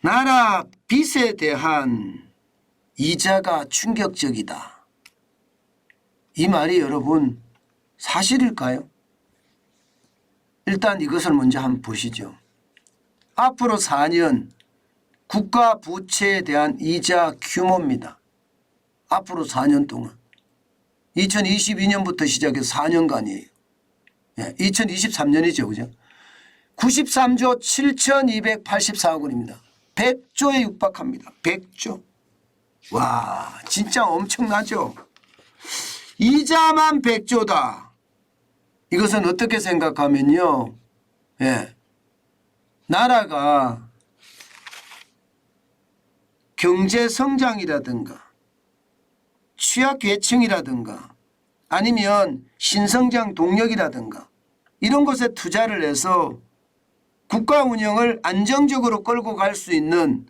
나라 빚에 대한 이자가 충격적이다. 이 말이 여러분 사실일까요? 일단 이것을 먼저 한번 보시죠. 앞으로 4년 국가 부채에 대한 이자 규모입니다. 앞으로 4년 동안 2022년부터 시작해서 4년간이에요. 2023년이죠. 그죠? 93조 7,284억 원입니다. 100조에 육박합니다. 100조. 와, 진짜 엄청나죠. 이자만 100조다. 이것은 어떻게 생각하면요. 나라가 경제성장이라든가 취약계층이라든가 아니면 신성장 동력이라든가 이런 것에 투자를 해서 국가 운영을 안정적으로 끌고 갈 수 있는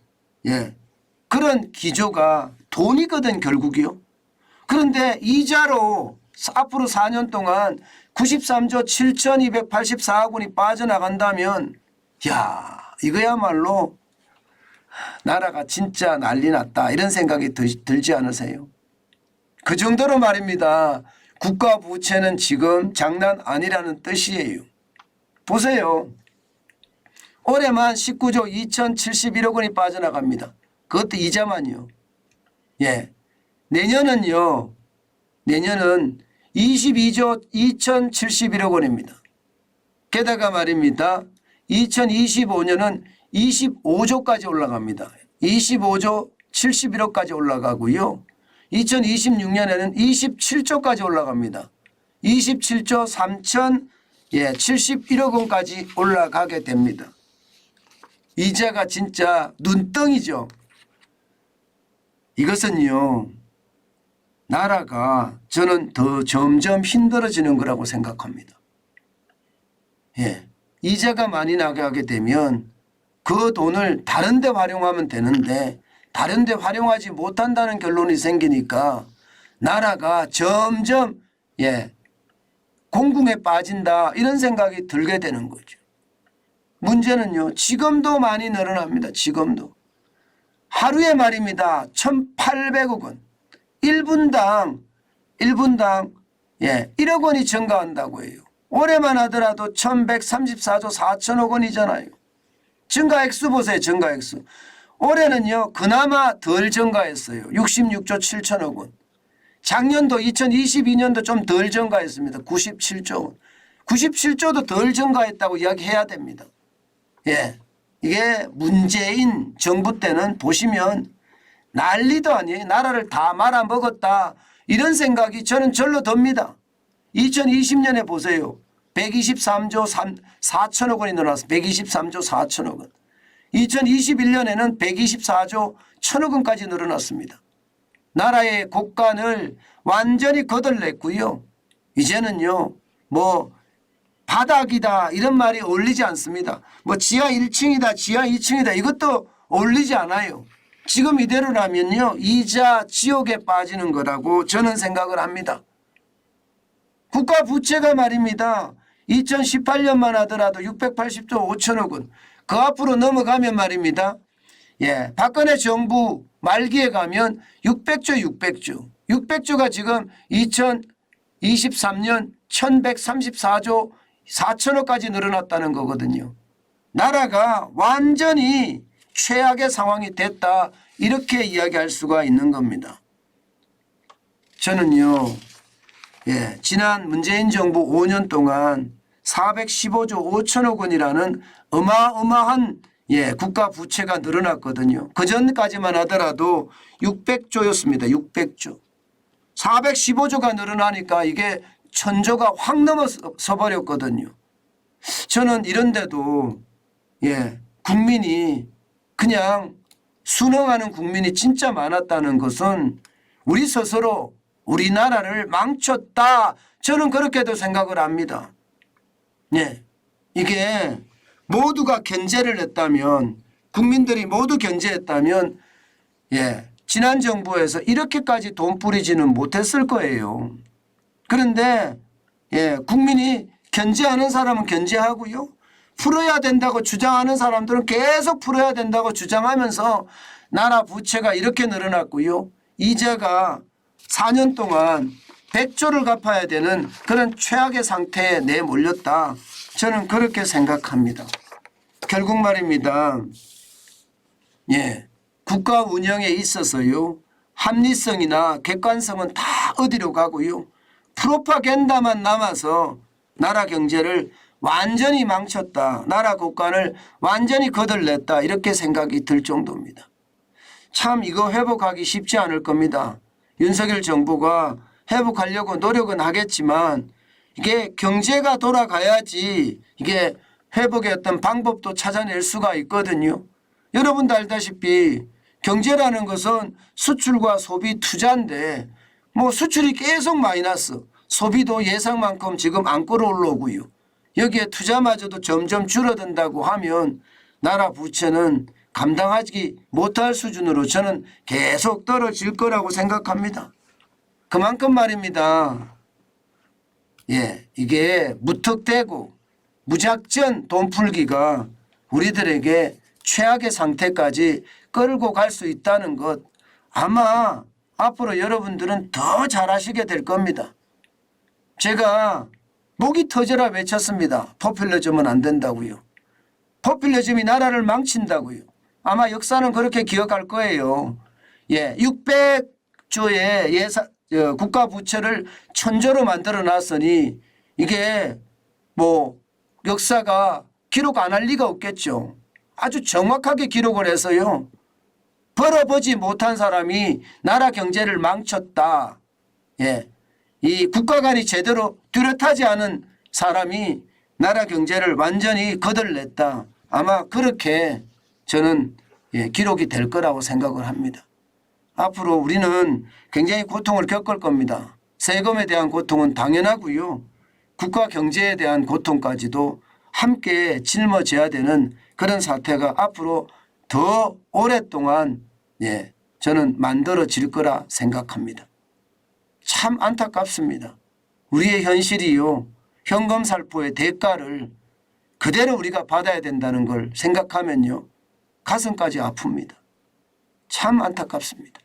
그런 기조가 돈이거든 결국이요. 그런데 이자로 앞으로 4년 동안 93조 7,284억 원이 빠져나간다면 이거야말로 나라가 진짜 난리 났다 이런 생각이 들지 않으세요? 그 정도로 말입니다. 국가 부채는 지금 장난 아니라는 뜻이에요. 보세요. 올해만 19조 2,071억 원이 빠져나갑니다. 그것도 이자만요. 내년은 22조 2,071억 원입니다. 게다가 말입니다. 2025년은 25조까지 올라갑니다. 25조 71억까지 올라가고요. 2026년에는 27조까지 올라갑니다. 27조 3,071억 원까지 올라가게 됩니다. 이자가 진짜 눈덩이죠. 이것은요. 나라가 저는 더 점점 힘들어지는 거라고 생각합니다. 이자가 많이 나가게 되면 그 돈을 다른 데 활용하면 되는데 다른 데 활용하지 못한다는 결론이 생기니까 나라가 점점 공궁에 빠진다 이런 생각이 들게 되는 거죠. 문제는요. 지금도 많이 늘어납니다. 지금도. 하루에 말입니다. 1,800억 원. 1분당 1억 원이 증가한다고 해요. 올해만 하더라도 1,134조 4천억 원이잖아요. 증가액수 보세요. 증가액수. 올해는요. 그나마 덜 증가했어요. 66조 7천억 원. 작년도 2022년도 좀 덜 증가했습니다. 97조 원. 97조도 덜 증가했다고 이야기해야 됩니다. 이게 문재인 정부 때는 보시면 난리도 아니에요. 나라를 다 말아먹었다. 이런 생각이 저는 절로 듭니다. 2020년에 보세요. 123조 4천억 원이 늘어났습니다. 123조 4천억 원. 2021년에는 124조 1천억 원까지 늘어났습니다. 나라의 국간을 완전히 거덜냈고요. 이제는요. 바닥이다 이런 말이 어울리지 않습니다. 지하 1층이다 지하 2층이다 이것도 어울리지 않아요. 지금 이대로라면요. 이자 지옥에 빠지는 거라고 저는 생각을 합니다. 국가 부채가 말입니다. 2018년만 하더라도 680조 5천억 원. 그 앞으로 넘어가면 말입니다. 박근혜 정부 말기에 가면 600조. 600조가 지금 2023년 1134조 4천억까지 늘어났다는 거거든요. 나라가 완전히 최악의 상황이 됐다. 이렇게 이야기할 수가 있는 겁니다. 저는요. 지난 문재인 정부 5년 동안 415조 5천억 원이라는 어마어마한 국가 부채가 늘어났거든요. 그전까지만 하더라도 600조였습니다. 600조. 415조가 늘어나니까 이게 1,000조가 확 넘어서 버렸거든요. 저는 이런데도 국민이 그냥 순응하는 국민이 진짜 많았다는 것은 우리 스스로 우리나라를 망쳤다. 저는 그렇게도 생각을 합니다. 이게 모두가 견제를 했다면 국민들이 모두 견제했다면 지난 정부에서 이렇게까지 돈 뿌리지는 못했을 거예요. 그런데 국민이 견제하는 사람은 견제하고요. 풀어야 된다고 주장하는 사람들은 계속 풀어야 된다고 주장하면서 나라 부채가 이렇게 늘어났고요. 이자가 4년 동안 100조를 갚아야 되는 그런 최악의 상태에 내몰렸다. 저는 그렇게 생각합니다. 결국 말입니다. 예, 국가 운영에 있어서요. 합리성이나 객관성은 다 어디로 가고요. 프로파간다만 남아서 나라 경제를 완전히 망쳤다. 나라 국간을 완전히 거들냈다. 이렇게 생각이 들 정도입니다. 참 이거 회복하기 쉽지 않을 겁니다. 윤석열 정부가 회복하려고 노력은 하겠지만 이게 경제가 돌아가야지 이게 회복의 어떤 방법도 찾아낼 수가 있거든요. 여러분도 알다시피 경제라는 것은 수출과 소비 투자인데 뭐 수출이 계속 마이너스, 소비도 예상만큼 지금 안 끌어올라오고요. 여기에 투자마저도 점점 줄어든다고 하면 나라 부채는 감당하지 못할 수준으로 저는 계속 떨어질 거라고 생각합니다. 그만큼 말입니다. 예, 이게 무턱대고 무작정 돈 풀기가 우리들에게 최악의 상태까지 끌고 갈 수 있다는 것 아마 앞으로 여러분들은 더 잘하시게 될 겁니다. 제가 목이 터져라 외쳤습니다. 포퓰리즘은 안 된다고요. 포퓰리즘이 나라를 망친다고요. 아마 역사는 그렇게 기억할 거예요. 예, 600조의 국가 부채를 1000조로 만들어 놨으니 이게 뭐 역사가 기록 안 할 리가 없겠죠. 아주 정확하게 기록을 해서요. 벌어보지 못한 사람이 나라 경제를 망쳤다. 예, 이 국가관이 제대로 뚜렷하지 않은 사람이 나라 경제를 완전히 거들냈다. 아마 그렇게 저는 기록이 될 거라고 생각을 합니다. 앞으로 우리는 굉장히 고통을 겪을 겁니다. 세금에 대한 고통은 당연하고요. 국가 경제에 대한 고통까지도 함께 짊어져야 되는 그런 사태가 앞으로 더 오랫동안 저는 만들어질 거라 생각합니다. 참 안타깝습니다. 우리의 현실이요. 현금살포의 대가를 그대로 우리가 받아야 된다는 걸 생각하면요. 가슴까지 아픕니다. 참 안타깝습니다.